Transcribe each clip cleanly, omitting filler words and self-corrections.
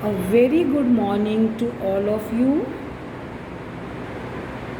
A very good morning to all of you.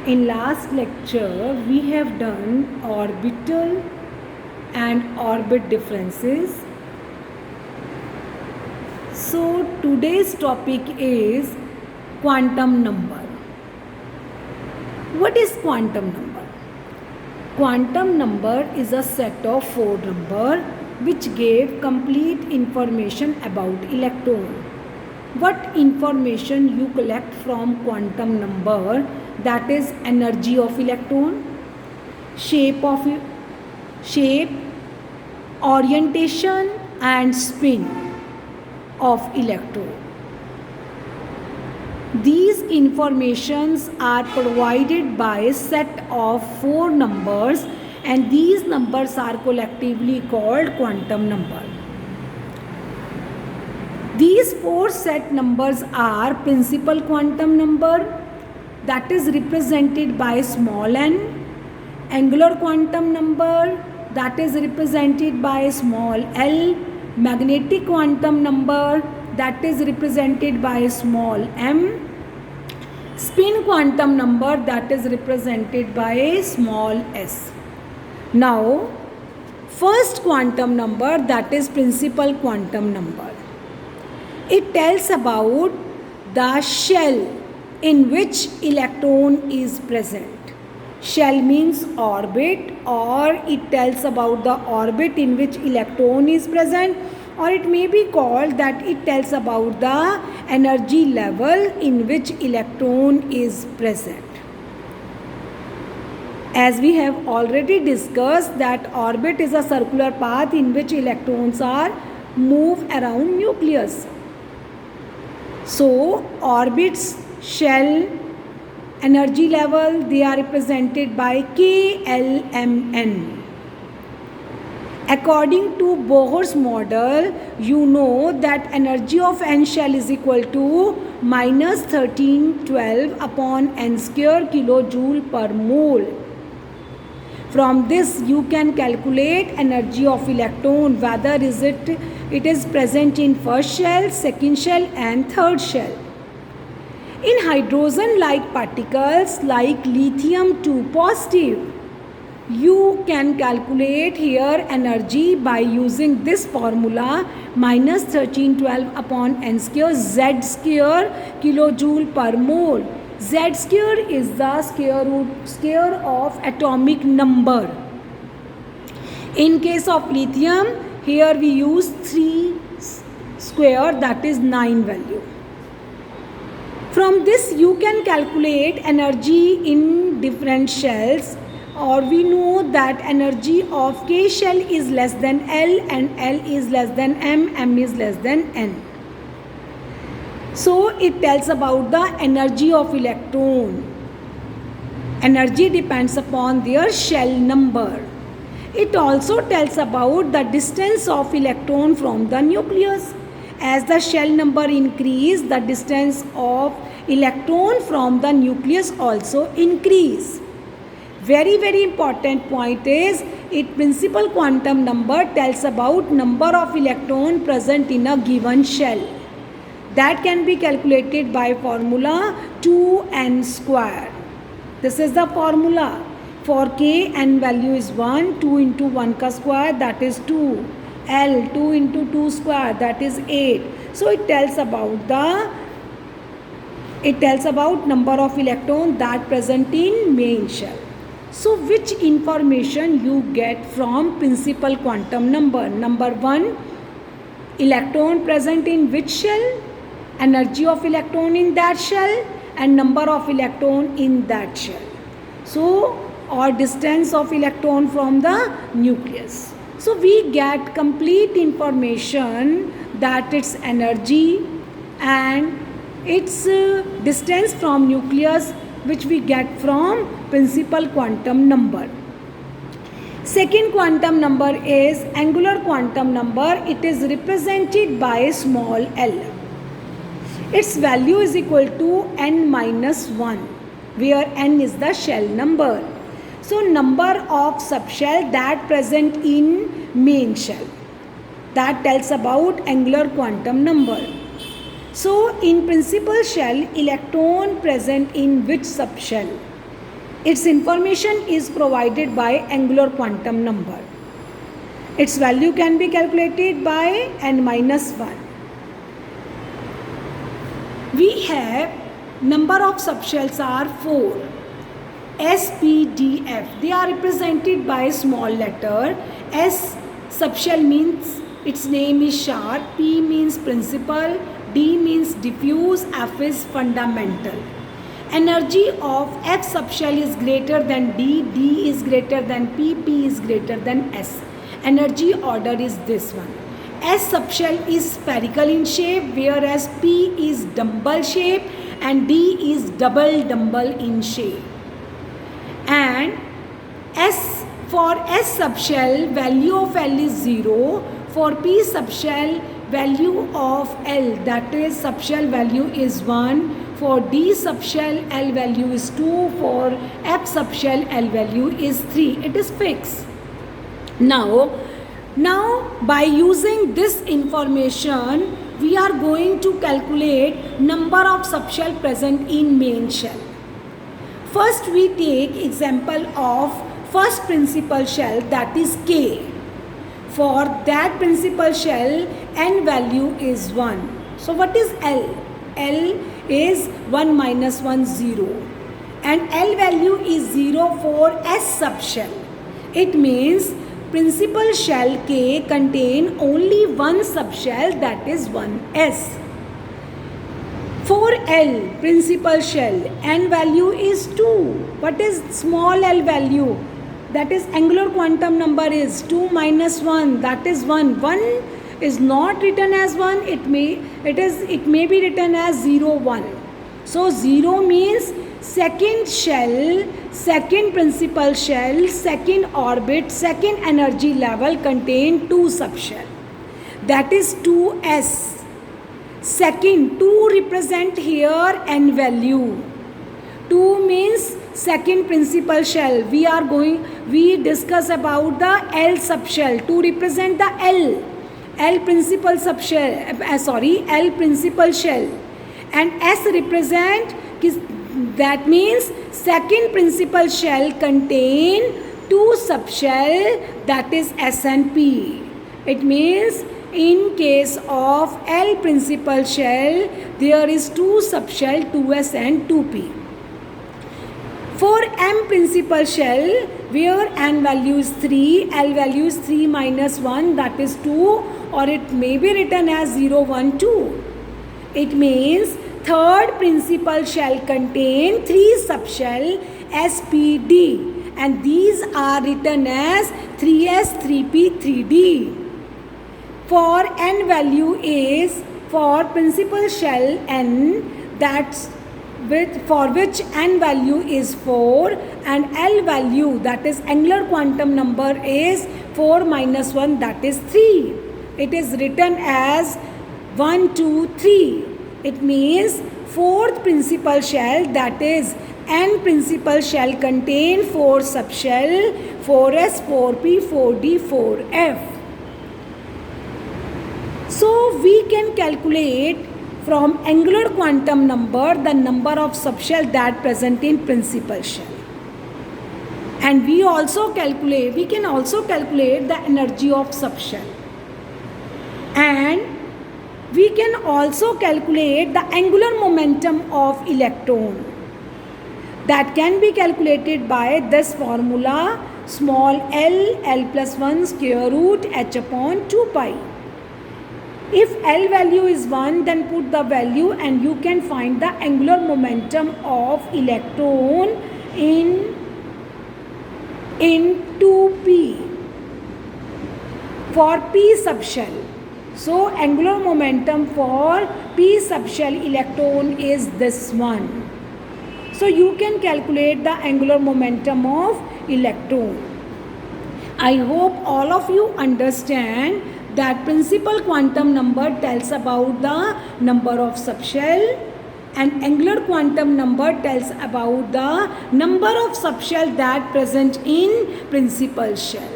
In last lecture, we have done orbital and orbit differences. So today's topic is quantum number. What is quantum number? Quantum number is a set of four numbers which gave complete information about electron. What information you collect from quantum number? That is energy of electron, shape, orientation and spin of electron. These informations are provided by a set of four numbers, and these numbers are collectively called quantum number. These four set numbers are principal quantum number, that is represented by small n, angular quantum number, that is represented by small l, magnetic quantum number, that is represented by small m, spin quantum number, that is represented by small s. Now, first quantum number, that is principal quantum number. It tells about the shell in which electron is present. Shell means orbit, or it tells about the orbit in which electron is present, or it may be called that it tells about the energy level in which electron is present. As we have already discussed, that orbit is a circular path in which electrons are move around nucleus. So orbits, shell, energy level, they are represented by K, L, M, N. According to Bohr's model, you know that energy of n shell is equal to minus 1312 upon n square kilojoule per mole. From this you can calculate energy of electron, whether it is present in first shell, second shell and third shell. In hydrogen-like particles like lithium 2 positive, you can calculate here energy by using this formula minus 1312 upon n square Z square kilojoule per mole. Z square is the square of atomic number. In case of lithium, here we use 3 square, that is 9 value. From this you can calculate energy in different shells, or we know that energy of K shell is less than L and L is less than M, M is less than N. So it tells about the energy of electron. Energy depends upon their shell number. It also tells about the distance of electron from the nucleus. As the shell number increase, the distance of electron from the nucleus also increase. Very important point is, its principal quantum number tells about number of electron present in a given shell. That can be calculated by formula 2n square. This is the formula. For K, n value is 1, 2 into 1 ka square, that is 2. L, 2 into 2 square, that is 8. So it tells about number of electron that present in main shell. So which information you get from principal quantum number? Number 1, electron present in which shell, energy of electron in that shell and number of electron in that shell. So, or distance of electron from the nucleus. So we get complete information that its energy and its distance from nucleus, which we get from principal quantum number. Second quantum number is angular quantum number. It is represented by small l. Its value is equal to n minus 1, where n is the shell number. So number of subshell that present in main shell, that tells about angular quantum number. So in principal shell, electron present in which subshell? Its information is provided by angular quantum number. Its value can be calculated by n minus 1. We have number of subshells are 4. S, P, D, F. They are represented by small letter. S subshell means its name is sharp. P means principal. D means diffuse. F is fundamental. Energy of F subshell is greater than D. D is greater than P. P is greater than S. Energy order is this one. S subshell is spherical in shape, whereas P is dumbbell shape and D is double dumbbell in shape. And for S subshell, value of L is 0. For P subshell, value of L, that is subshell value is 1. For D subshell, L value is 2. For F subshell, L value is 3. It is fixed. Now by using this information, we are going to calculate number of subshell present in main shell. First we take example of first principal shell, that is K. For that principal shell, n value is 1. So what is L? L is 1 minus 1, 0. And L value is 0 for S subshell. It means principal shell K contain only one subshell, that is 1s. For L principal shell, n value is 2. What is small l value? That is angular quantum number is 2 minus 1, that is 1. 1 is not written as 1, it may be written as 0, 1. So 0 means second shell, second principal shell, second orbit, second energy level contain 2 subshell. That is 2s. Second, 2 represent here n value. 2 means second principal shell. We discuss about the L subshell. 2 represent the L principal subshell. L principal shell. And S represent, that means second principal shell contain 2 subshell, that is S and P. It means in case of L principal shell, there is 2 subshell, 2s and 2p. For M principal shell, where n value is 3, L value is 3 minus 1, that is 2, or it may be written as 0, 1, 2. It means third principal shell contain 3 subshell SPD, and these are written as 3s, 3p, 3d. For n value is for principal shell n, that's for which n value is 4, and L value, that is angular quantum number, is 4 minus 1, that is 3. It is written as 1, 2, 3. It means fourth principal shell, that is n principal shell contain 4 subshell, 4s, 4p, 4d, 4f. So we can calculate from angular quantum number the number of subshell that present in principal shell. And we can also calculate the energy of subshell. And we can also calculate the angular momentum of electron. That can be calculated by this formula, small l, l plus 1 square root h upon 2 pi. If L value is 1, then put the value and you can find the angular momentum of electron in 2p for p subshell. So angular momentum for p subshell electron is this one. So you can calculate the angular momentum of electron. I hope all of you understand that principal quantum number tells about the number of subshell and angular quantum number tells about the number of subshell that present in principal shell.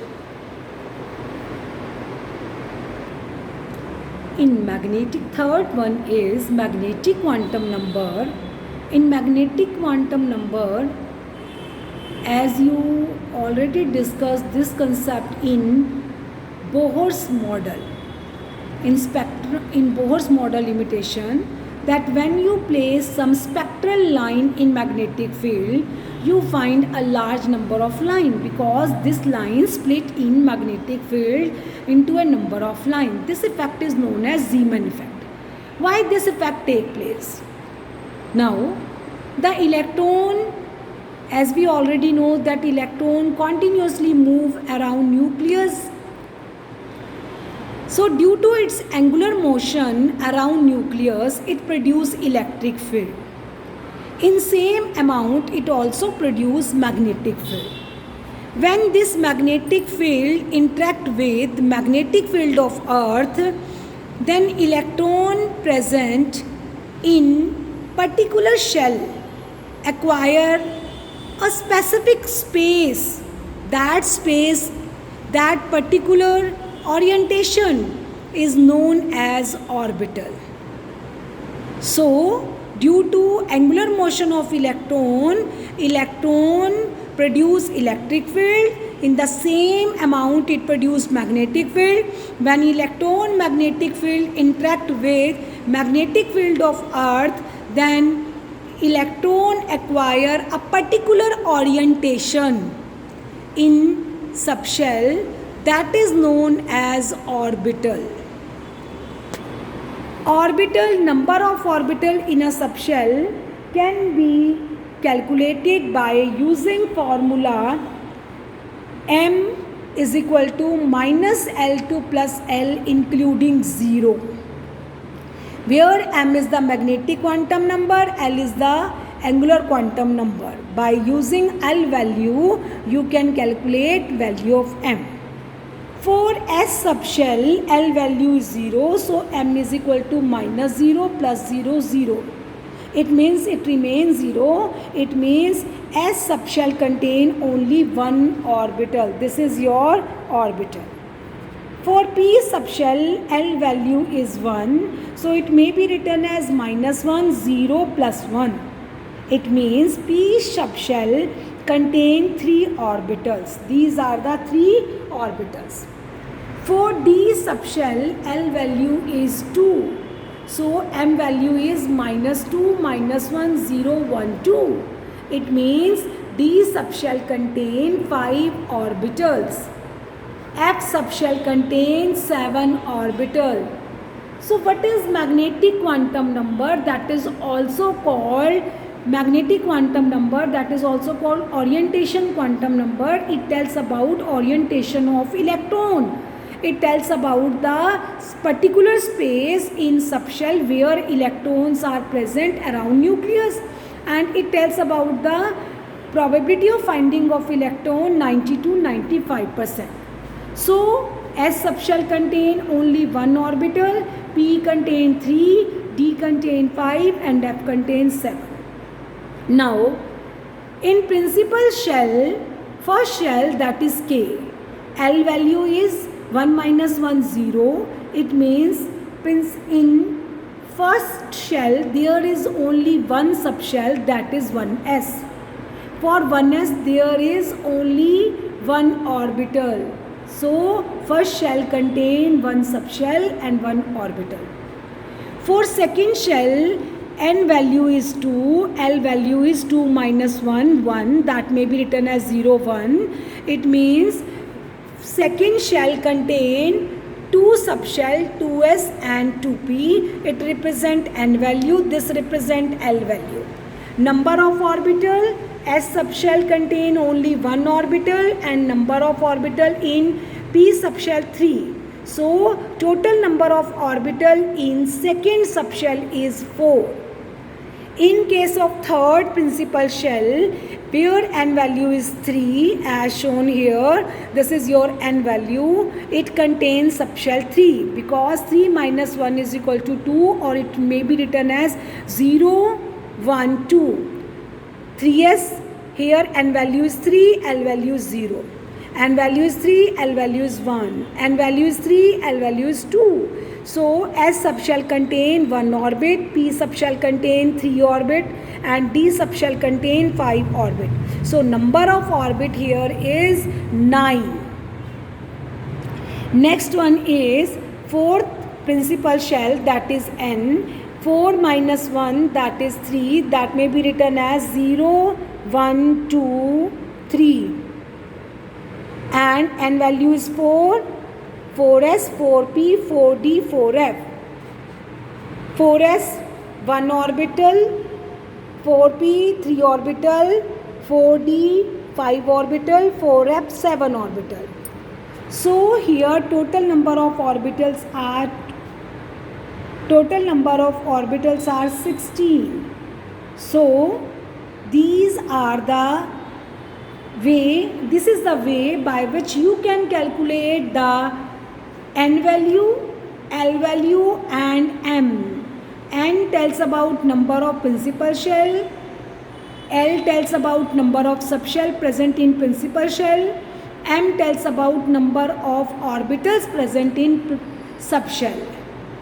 in magnetic, third one is magnetic quantum number. In magnetic quantum number, as you already discussed this concept in Bohr's model, in Bohr's model limitation, that when you place some spectral line in magnetic field, you find a large number of line, because this line split in magnetic field into a number of line. This effect is known as Zeeman effect. Why this effect take place? Now, the electron, as we already know, that electron continuously move around nucleus. So due to its angular motion around nucleus, it produces electric field. In same amount, it also produces magnetic field. When this magnetic field interact with magnetic field of Earth, then electron present in particular shell acquire a specific space. That particular orientation is known as orbital. So due to angular motion of electron produce electric field. In the same amount it produce magnetic field. When electron magnetic field interact with magnetic field of Earth, then electron acquire a particular orientation in subshell, that is known as orbital. Number of orbital in a subshell can be calculated by using formula m is equal to minus L2 plus L including 0, where m is the magnetic quantum number, L is the angular quantum number. By using L value, you can calculate value of m. For S subshell, L value is 0, so m is equal to minus 0 plus 0, 0. It means it remains 0. It means S subshell contain only one orbital. This is your orbital. For P subshell, L value is 1, so it may be written as minus 1, 0 plus 1. It means P subshell contain 3 orbitals. These are the 3 orbitals. For D subshell, L value is 2. So M value is minus 2, minus 1, 0, 1, 2. It means D subshell contain 5 orbitals. F subshell contains 7 orbital. So what is magnetic quantum number? That is also called magnetic quantum number, that is also called orientation quantum number. It tells about orientation of electron. It tells about the particular space in subshell where electrons are present around nucleus, and it tells about the probability of finding of electron 90 to 95%. So S subshell contain only one orbital, P contain 3, D contain 5 and F contains 7. Now, in principal shell, first shell, that is K, L value is 1 minus 1, 0. It means in first shell there is only one subshell, that is 1s. For 1s there is only one orbital. So first shell contain one subshell and one orbital. For second shell, n value is 2, L value is 2 minus 1, 1, that may be written as 0, 1. It means second shell contain 2 subshell, 2s and 2p. It represent n value, this represent L value. Number of orbital, S subshell contain only one orbital and number of orbital in P subshell 3. So total number of orbital in second subshell is 4. In case of third principal shell, where n value is 3 as shown here, this is your n value, it contains subshell 3 because 3 minus 1 is equal to 2, or it may be written as 0, 1, 2. 3s, here n value is 3, L value is 0. N value is 3, L value is 1. N value is 3, L value is 2. So S sub shall contain 1 orbit, P sub shall contain 3 orbit, and D sub shall contain 5 orbit. So number of orbit here is 9. Next one is fourth principal shell, that is N. 4 minus 1, that is 3, that may be written as 0, 1, 2, 3. And N value is 4, 4s, 4p, 4d, 4f. 4s 1 orbital, 4p 3 orbital, 4d 5 orbital, 4f 7 orbital. So here total number of orbitals are 16. So these are the way, this is the way by which you can calculate the N value, L value and M. N tells about number of principal shell, L tells about number of subshell present in principal shell, M tells about number of orbitals present in subshell.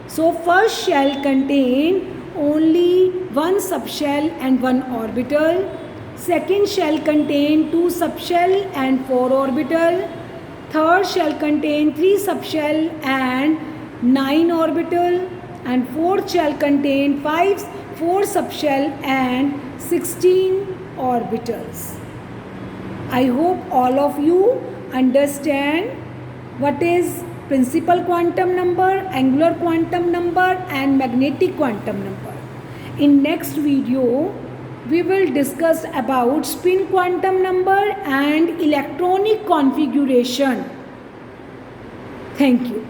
So first shell contain only one subshell and one orbital. Second shell contain 2 subshell and 4 orbital. Third shell contain 3 subshell and 9 orbital. And fourth shell contain 4 subshell and 16 orbitals. I hope all of you understand what is principal quantum number, angular quantum number and magnetic quantum number. In next video, we will discuss about spin quantum number and electronic configuration. Thank you.